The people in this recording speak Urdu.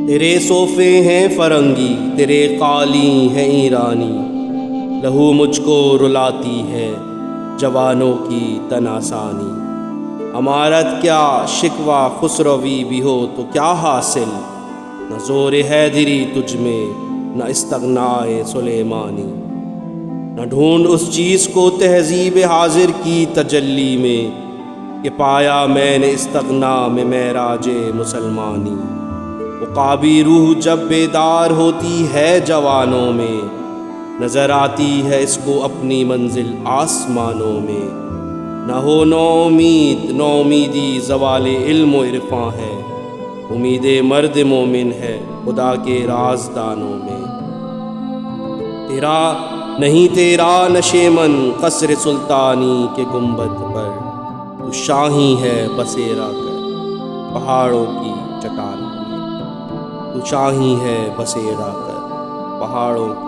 تیرے صوفے ہیں فرنگی، تیرے قالیں ہیں ایرانی، لہو مجھ کو رلاتی ہے جوانوں کی تن آسانی۔ امارت کیا شکوہ خسروی بھی ہو تو کیا حاصل، نہ زور حیدری تجھ میں نہ استغنائے سلیمانی۔ نہ ڈھونڈ اس چیز کو تہذیب حاضر کی تجلی میں، کہ پایا میں نے استغنا میں معراج مسلمانی۔ عقابی روح جب بیدار ہوتی ہے جوانوں میں، نظر آتی ہے اس کو اپنی منزل آسمانوں میں۔ نہ ہو نومید، نومیدی زوال علم و عرفاں ہے، امید مرد مومن ہے خدا کے رازدانوں میں۔ تیرا نہیں تیرا نشیمن قصر سلطانی کے گنبد پر، تو شاہی ہے بسیرا کر پہاڑوں کی چٹانوں میں۔ تو شاہی ہے بسیرا کر پہاڑوں کی